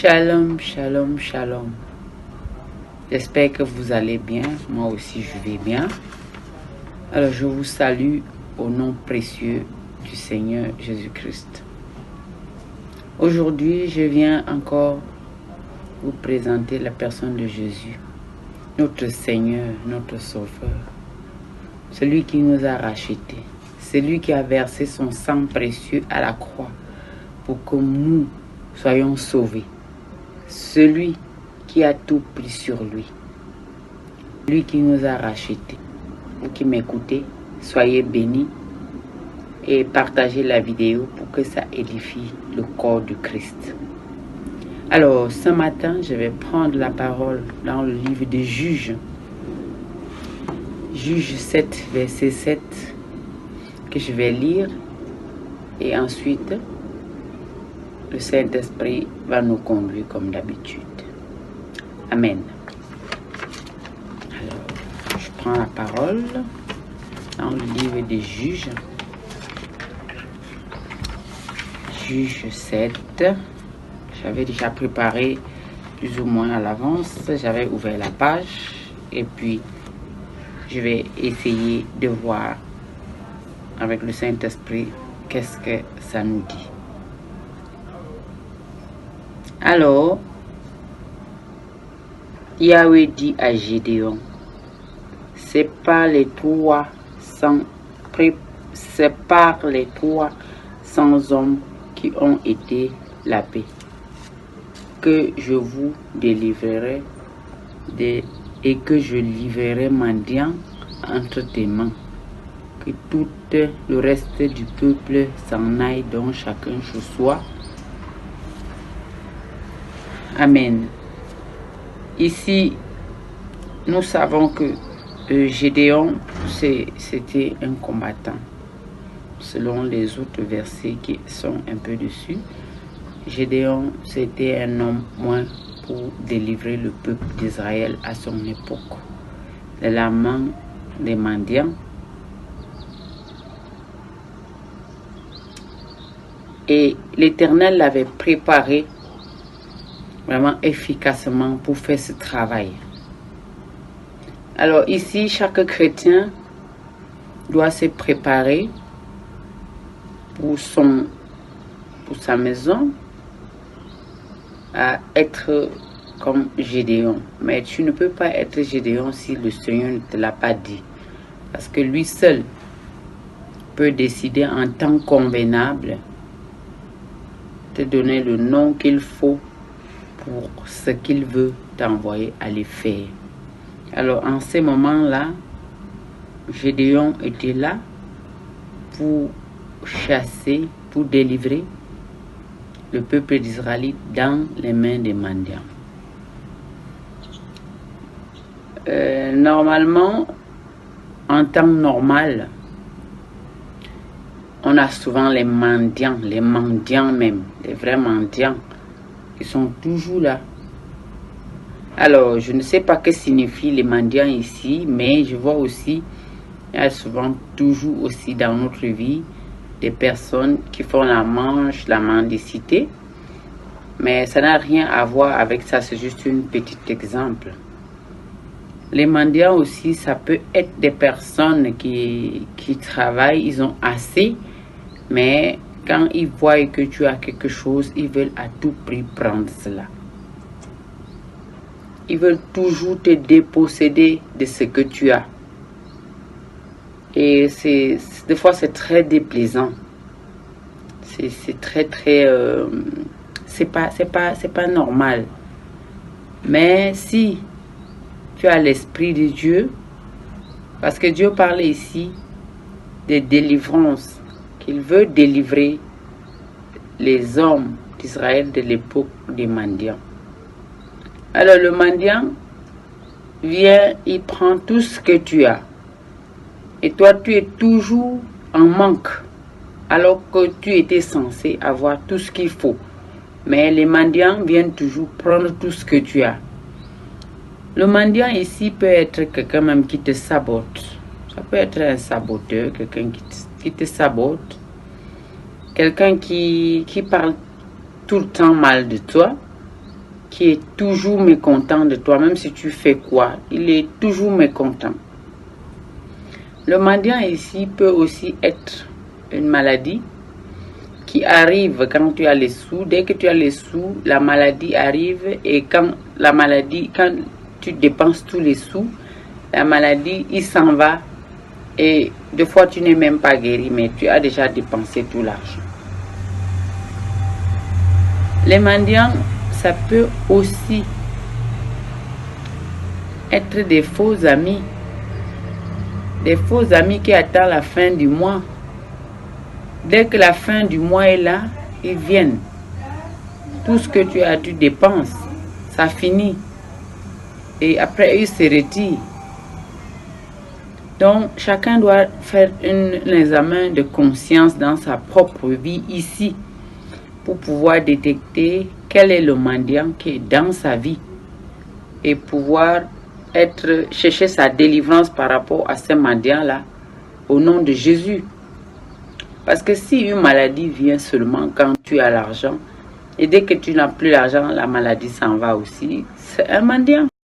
Shalom, shalom, shalom. J'espère que vous allez bien. Moi aussi, je vais bien. Alors, je vous salue au nom précieux du Seigneur Jésus-Christ. Aujourd'hui, je viens encore vous présenter la personne de Jésus, notre Seigneur, notre Sauveur, celui qui nous a rachetés, celui qui a versé son sang précieux à la croix pour que nous soyons sauvés, celui qui a tout pris sur lui, lui qui nous a rachetés. Vous qui m'écoutez, soyez bénis et partagez la vidéo pour que ça édifie le corps du Christ. Alors, ce matin, je vais prendre la parole dans le livre des Juges. Juges 7, verset 7, que je vais lire. Et ensuite, le Saint-Esprit va nous conduire comme d'habitude. Amen. Alors, je prends la parole dans le livre des Juges. Juges 7. J'avais déjà préparé plus ou moins à l'avance. J'avais ouvert la page et puis je vais essayer de voir avec le Saint-Esprit qu'est-ce que ça nous dit. Alors, Yahweh dit à Gédéon, c'est par les 300 hommes qui ont été la paix que je vous délivrerai et que je livrerai mendiant entre tes mains, que tout le reste du peuple s'en aille dont chacun chez soi. Amen. Ici, nous savons que Gédéon, c'était un combattant. Selon les autres versets qui sont un peu dessus, Gédéon, c'était un homme moins pour délivrer le peuple d'Israël à son époque de la main des mendiants. Et l'Éternel l'avait préparé vraiment efficacement pour faire ce travail. Alors ici, chaque chrétien doit se préparer pour sa maison à être comme Gédéon. Mais tu ne peux pas être Gédéon si le Seigneur ne te l'a pas dit. Parce que lui seul peut décider en temps convenable te donner le nom qu'il faut pour ce qu'il veut t'envoyer aller faire. Alors en ce moment-là, Gédéon était là pour chasser, pour délivrer le peuple d'Israël dans les mains des mendiants. Normalement, en temps normal, on a souvent les mendiants même, les vrais mendiants qui sont toujours là. Alors, je ne sais pas ce que signifie les mendiants ici, mais je vois aussi, il y a souvent toujours aussi dans notre vie des personnes qui font la mendicité, mais ça n'a rien à voir avec ça, c'est juste un petit exemple. Les mendiants aussi, ça peut être des personnes qui travaillent, ils ont assez, mais quand ils voient que tu as quelque chose, ils veulent à tout prix prendre cela. Ils veulent toujours te déposséder de ce que tu as. Et des fois, c'est très déplaisant. C'est très, c'est pas normal. Mais si tu as l'Esprit de Dieu, parce que Dieu parle ici de délivrance, qu'il veut délivrer les hommes d'Israël de l'époque des mendiants. Alors le mendiant vient, il prend tout ce que tu as. Et toi, tu es toujours en manque, alors que tu étais censé avoir tout ce qu'il faut. Mais les mendiants viennent toujours prendre tout ce que tu as. Le mendiant ici peut être quelqu'un même qui te sabote. Ça peut être un saboteur, quelqu'un qui te sabote. Quelqu'un qui parle tout le temps mal de toi. qui est toujours mécontent de toi, même si tu fais quoi, il est toujours mécontent. Le mendiant ici peut aussi être une maladie qui arrive quand tu as les sous. Dès que tu as les sous, la maladie arrive, et quand tu dépenses tous les sous, la maladie, il s'en va, et des fois tu n'es même pas guéri, mais tu as déjà dépensé tout l'argent. Les mendiants, ça peut aussi être des faux amis. Des faux amis qui attendent la fin du mois. Dès que la fin du mois est là, ils viennent. Tout ce que tu dépenses, ça finit. Et après, ils se retirent. Donc, chacun doit faire un examen de conscience dans sa propre vie ici, pour pouvoir détecter quel est le mendiant qui est dans sa vie et pouvoir chercher sa délivrance par rapport à ce mendiant-là au nom de Jésus. Parce que si une maladie vient seulement quand tu as l'argent, et dès que tu n'as plus l'argent, la maladie s'en va aussi, c'est un mendiant.